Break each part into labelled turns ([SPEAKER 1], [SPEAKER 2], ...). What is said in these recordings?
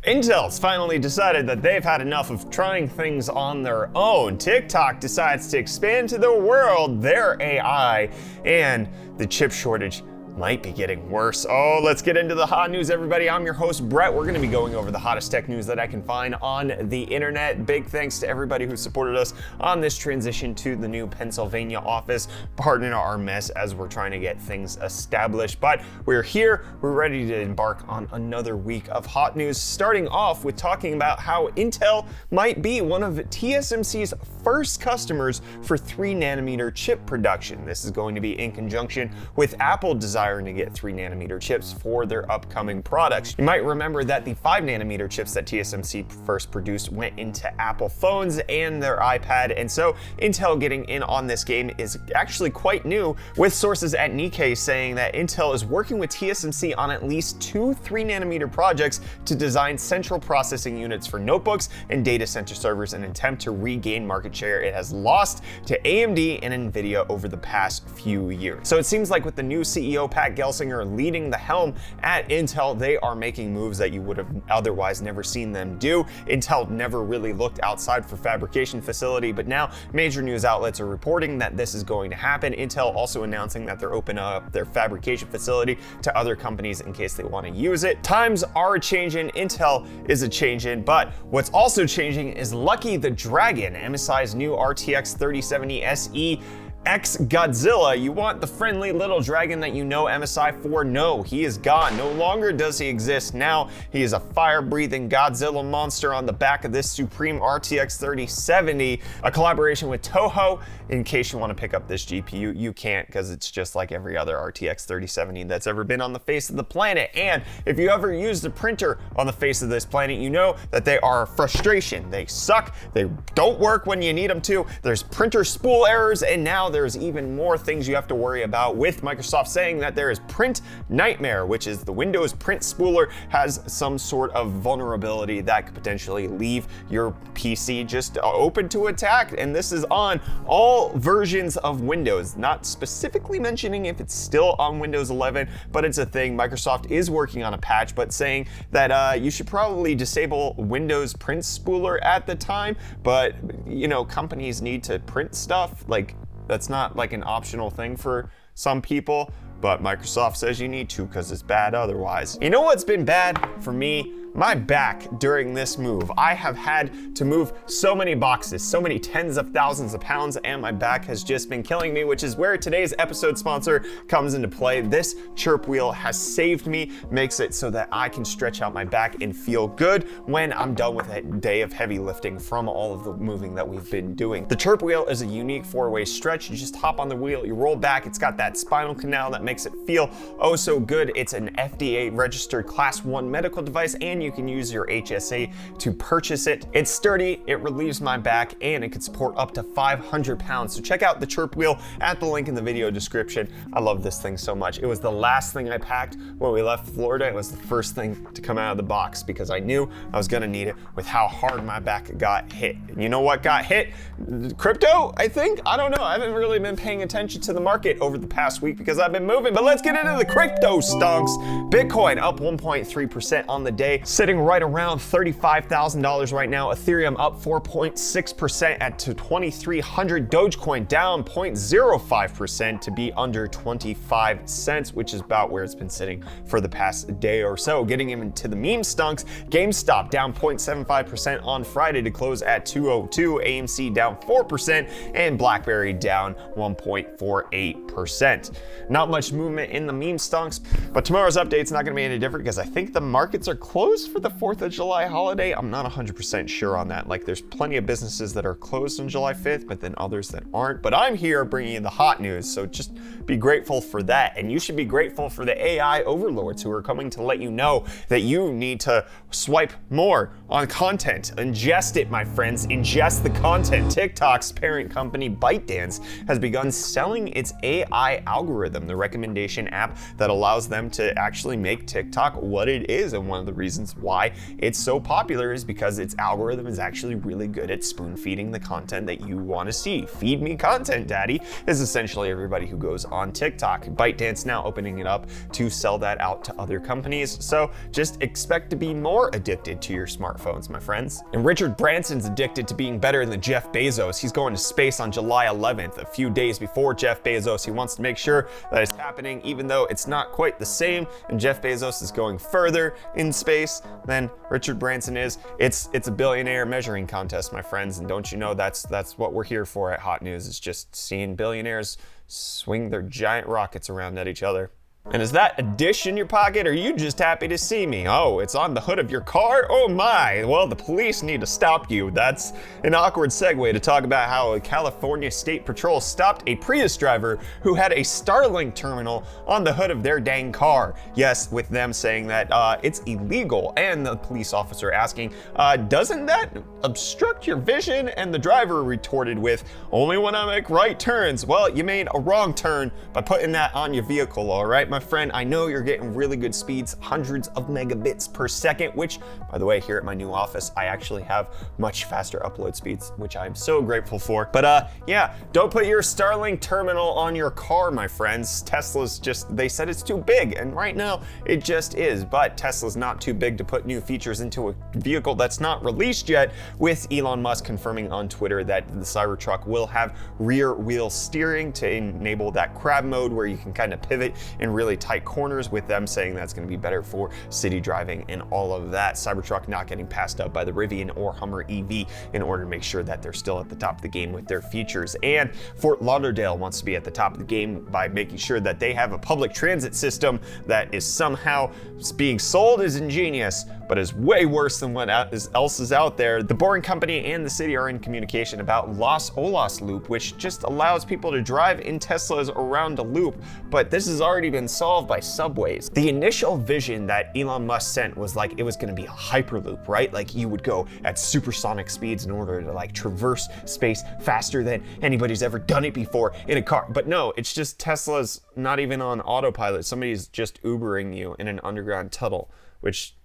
[SPEAKER 1] Intel's finally decided that they've had enough of trying things on their own. TikTok decides to expand to the world their AI, and the chip shortage might be getting worse. Oh, let's get into the hot news, everybody. I'm your host, Brett. We're gonna be going over the hottest tech news that I can find on the internet. Big thanks to everybody who supported us on this transition to the new Pennsylvania office. Pardon our mess as we're trying to get things established, but we're here. We're ready to embark on another week of hot news, starting off with talking about how Intel might be one of TSMC's first customers for 3nm chip production. This is going to be in conjunction with Apple desiring to get 3nm chips for their upcoming products. You might remember that the 5nm chips that TSMC first produced went into Apple phones and their iPad, and so Intel getting in on this game is actually quite new, with sources at Nikkei saying that Intel is working with TSMC on at least 2 3nm projects to design central processing units for notebooks and data center servers in an attempt to regain market share it has lost to AMD and Nvidia over the past few years. So it seems like with the new CEO Pat Gelsinger leading the helm at Intel, they are making moves that you would have otherwise never seen them do. Intel never really looked outside for fabrication facility, but now major news outlets are reporting that this is going to happen. Intel also announcing that they're opening up their fabrication facility to other companies in case they want to use it. Times are changing, Intel is a changing, but what's also changing is Lucky the Dragon, MSI's new RTX 3070 SE X Godzilla. You want the friendly little dragon that you know MSI for? No, he is gone. No longer does he exist. Now he is a fire-breathing Godzilla monster on the back of this Supreme RTX 3070, a collaboration with Toho. In case you want to pick up this GPU, you can't, because it's just like every other RTX 3070 that's ever been on the face of the planet. And if you ever used a printer on the face of this planet, you know that they are a frustration. They suck. They don't work when you need them to. There's printer spool errors, and now there's even more things you have to worry about, with Microsoft saying that there is Print Nightmare, which is the Windows Print Spooler has some sort of vulnerability that could potentially leave your PC just open to attack. And this is on all versions of Windows, not specifically mentioning if it's still on Windows 11, but it's a thing. Microsoft is working on a patch, but saying that you should probably disable Windows Print Spooler at the time. But you know, companies need to print stuff. Like, that's not like an optional thing for some people, but Microsoft says you need to because it's bad otherwise. You know what's been bad for me? My back during this move. I have had to move so many boxes, so many tens of thousands of pounds, and my back has just been killing me, which is where today's episode sponsor comes into play. This chirp wheel has saved me, makes it so that I can stretch out my back and feel good when I'm done with a day of heavy lifting from all of the moving that we've been doing. The chirp wheel is a unique 4-way stretch. You just hop on the wheel, you roll back. It's got that spinal canal that makes it feel oh so good. It's an FDA registered Class 1 medical device, and you can use your HSA to purchase it. It's sturdy, it relieves my back, and it can support up to 500 pounds. So check out the chirp wheel at the link in the video description. I love this thing so much. It was the last thing I packed when we left Florida. It was the first thing to come out of the box because I knew I was gonna need it with how hard my back got hit. And you know what got hit? Crypto, I think? I don't know. I haven't really been paying attention to the market over the past week because I've been moving, but let's get into the Cryptostonks. Bitcoin up 1.3% on the day, sitting right around $35,000 right now. Ethereum up 4.6% at 2,300. Dogecoin down 0.05% to be under 25 cents, which is about where it's been sitting for the past day or so. Getting into the meme stunks, GameStop down 0.75% on Friday to close at 202. AMC down 4%, and BlackBerry down 1.48%. Not much movement in the meme stunks, but tomorrow's update's not going to be any different because I think the markets are closed for the 4th of July holiday. I'm not 100% sure on that. Like, there's plenty of businesses that are closed on July 5th, but then others that aren't. But I'm here bringing you the hot news, so just be grateful for that. And you should be grateful for the AI overlords who are coming to let you know that you need to swipe more on content. Ingest it, my friends. Ingest the content. TikTok's parent company ByteDance has begun selling its AI algorithm, the recommendation app that allows them to actually make TikTok what it is. And one of the reasons reasons why it's so popular is because its algorithm is actually really good at spoon feeding the content that you want to see. Feed me content, daddy, is essentially everybody who goes on TikTok. ByteDance now opening it up to sell that out to other companies. So just expect to be more addicted to your smartphones, my friends. And Richard Branson's addicted to being better than Jeff Bezos. He's going to space on July 11th, a few days before Jeff Bezos. He wants to make sure that it's happening, even though it's not quite the same. And Jeff Bezos is going further in space than Richard Branson is. It's a billionaire measuring contest, my friends. And don't you know that's what we're here for at Hot News, is just seeing billionaires swing their giant rockets around at each other. And is that a dish in your pocket, or are you just happy to see me? Oh, it's on the hood of your car? Oh my, well, the police need to stop you. That's an awkward segue to talk about how a California State Patrol stopped a Prius driver who had a Starlink terminal on the hood of their dang car. Yes, with them saying that it's illegal, and the police officer asking, doesn't that obstruct your vision? And the driver retorted with, only when I make right turns. Well, you made a wrong turn by putting that on your vehicle, all right, my friend? I know you're getting really good speeds, hundreds of megabits per second, which, by the way, here at my new office, I actually have much faster upload speeds, which I'm so grateful for. But yeah, don't put your Starlink terminal on your car, my friends. Tesla's they said it's too big, and right now it just is. But Tesla's not too big to put new features into a vehicle that's not released yet, with Elon Musk confirming on Twitter that the Cybertruck will have rear wheel steering to enable that crab mode where you can kind of pivot in really tight corners, with them saying that's going to be better for city driving and all of that. Cybertruck not getting passed up by the Rivian or Hummer EV in order to make sure that they're still at the top of the game with their features. And Fort Lauderdale wants to be at the top of the game by making sure that they have a public transit system that is somehow being sold as ingenious, but is way worse than what else is out there. The Boring Company and the city are in communication about Los Olas Loop, which just allows people to drive in Teslas around a loop, but this has already been solved by subways. The initial vision that Elon Musk sent was like it was going to be a hyperloop, right? Like you would go at supersonic speeds in order to like traverse space faster than anybody's ever done it before in a car. But no, it's just Tesla's not even on autopilot. Somebody's just Ubering you in an underground tunnel, which,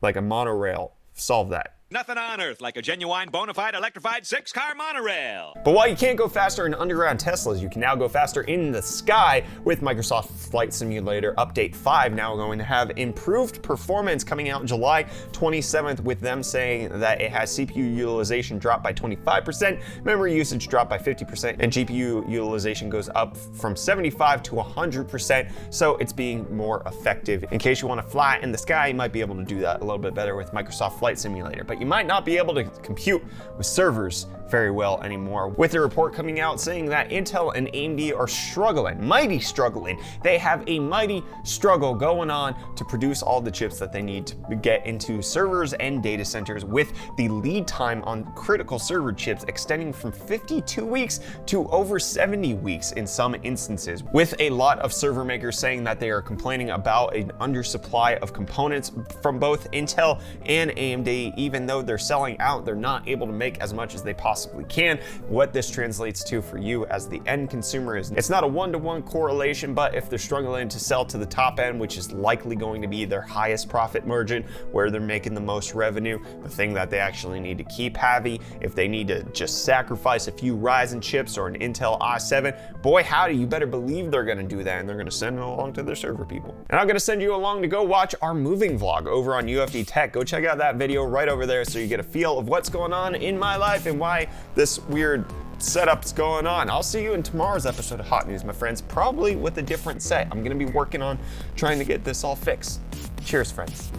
[SPEAKER 1] like a monorail, solve that.
[SPEAKER 2] Nothing on earth like a genuine, bona fide, electrified 6-car monorail.
[SPEAKER 1] But while you can't go faster in underground Teslas, you can now go faster in the sky with Microsoft Flight Simulator Update 5 now going to have improved performance coming out July 27th, with them saying that it has CPU utilization drop by 25%, memory usage drop by 50%, and GPU utilization goes up from 75 to 100%, so it's being more effective. In case you want to fly in the sky, you might be able to do that a little bit better with Microsoft Flight Simulator. But you might not be able to compute with servers very well anymore, with a report coming out saying that Intel and AMD are struggling, mighty struggling. They have a mighty struggle going on to produce all the chips that they need to get into servers and data centers, with the lead time on critical server chips extending from 52 weeks to over 70 weeks in some instances, with a lot of server makers saying that they are complaining about an undersupply of components from both Intel and AMD. Even though they're selling out, they're not able to make as much as they possibly can. What this translates to for you as the end consumer is it's not a one-to-one correlation, but if they're struggling to sell to the top end, which is likely going to be their highest profit margin, where they're making the most revenue, the thing that they actually need to keep heavy, if they need to just sacrifice a few Ryzen chips or an Intel i7, boy howdy, you better believe they're going to do that, and they're going to send it along to their server people. And I'm going to send you along to go watch our moving vlog over on UFD Tech. Go check out that video right over there so you get a feel of what's going on in my life and why this weird setup's going on. I'll see you in tomorrow's episode of Hot News, my friends, probably with a different set. I'm gonna be working on trying to get this all fixed. Cheers, friends.